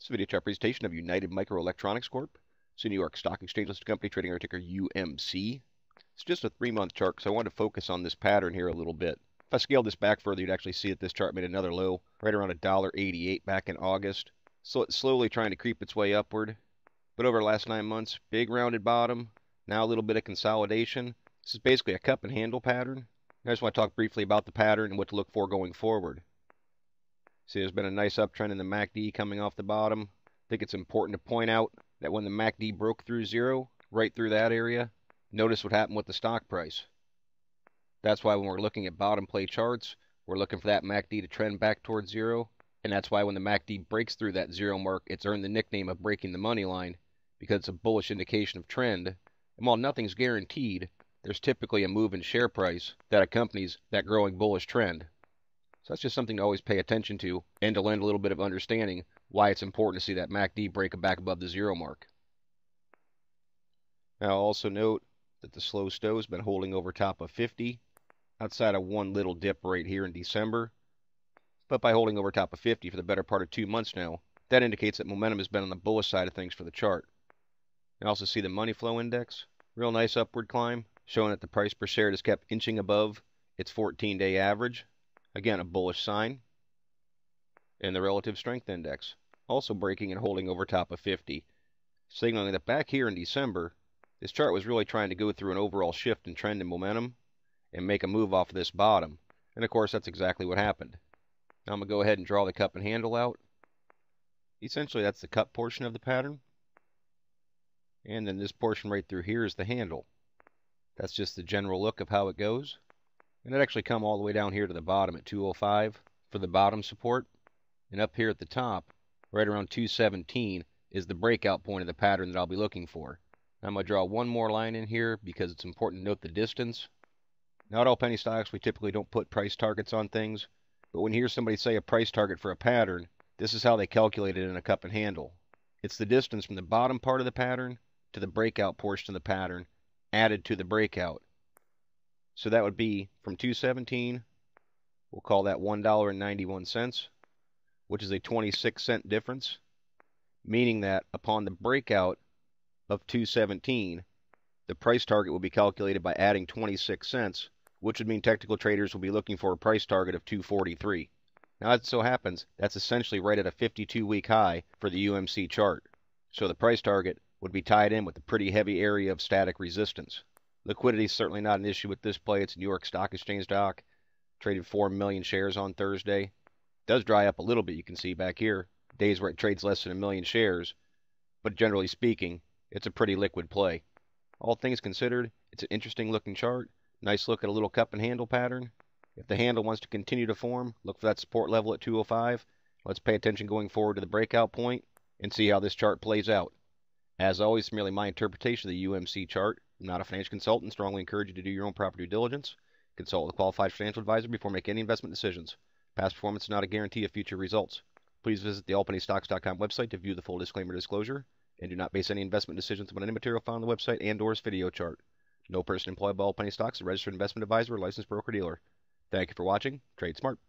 This video chart presentation of United Microelectronics Corp. It's a New York Stock Exchange listed company trading our ticker UMC. It's just a 3-month chart, so I wanted to focus on this pattern here a little bit. If I scaled this back further, you'd actually see that this chart made another low right around $1.88 back in August. So it's slowly trying to creep its way upward. But over the last 9 months, big rounded bottom, now a little bit of consolidation. This is basically a cup and handle pattern. I just want to talk briefly about the pattern and what to look for going forward. See, there's been a nice uptrend in the MACD coming off the bottom. I think it's important to point out that when the MACD broke through zero, right through that area, notice what happened with the stock price. That's why when we're looking at bottom play charts, we're looking for that MACD to trend back towards zero. And that's why when the MACD breaks through that zero mark, it's earned the nickname of breaking the money line, because it's a bullish indication of trend. And while nothing's guaranteed, there's typically a move in share price that accompanies that growing bullish trend. So that's just something to always pay attention to, and to lend a little bit of understanding why it's important to see that MACD break back above the zero mark. Now also note that the slow stow has been holding over top of 50, outside of one little dip right here in December. But by holding over top of 50 for the better part of 2 months now, that indicates that momentum has been on the bullish side of things for the chart. You also see the money flow index, real nice upward climb, showing that the price per share has kept inching above its 14-day average. Again, a bullish sign. And the relative strength index, also breaking and holding over top of 50, signaling that back here in December, this chart was really trying to go through an overall shift in trend and momentum and make a move off of this bottom. And of course, that's exactly what happened. Now I'm going to go ahead and draw the cup and handle out. Essentially, that's the cup portion of the pattern. And then this portion right through here is the handle. That's just the general look of how it goes. And it actually come all the way down here to the bottom at 205 for the bottom support. And up here at the top, right around 217, is the breakout point of the pattern that I'll be looking for. Now I'm going to draw one more line in here because it's important to note the distance. Not all penny stocks, we typically don't put price targets on things. But when you hear somebody say a price target for a pattern, this is how they calculate it in a cup and handle. It's the distance from the bottom part of the pattern to the breakout portion of the pattern added to the breakout. So that would be from 217, we'll call that $1.91, which is a 26-cent difference, meaning that upon the breakout of 217, the price target will be calculated by adding 26 cents, which would mean technical traders will be looking for a price target of 243. Now, as it so happens, that's essentially right at a 52-week high for the UMC chart. So the price target would be tied in with a pretty heavy area of static resistance. Liquidity is certainly not an issue with this play. It's a New York Stock Exchange stock. Traded 4 million shares on Thursday. It does dry up a little bit, you can see back here. Days where it trades less than 1 million shares. But generally speaking, it's a pretty liquid play. All things considered, it's an interesting looking chart. Nice look at a little cup and handle pattern. If the handle wants to continue to form, look for that support level at 205. Let's pay attention going forward to the breakout point and see how this chart plays out. As always, it's merely my interpretation of the UMC chart. I'm not a financial consultant. Strongly encourage you to do your own proper due diligence. Consult with a qualified financial advisor before making any investment decisions. Past performance is not a guarantee of future results. Please visit the allpennystocks.com website to view the full disclaimer disclosure, and do not base any investment decisions upon any material found on the website and/or its video chart. No person employed by All Penny Stocks is a registered investment advisor or licensed broker-dealer. Thank you for watching. Trade smart.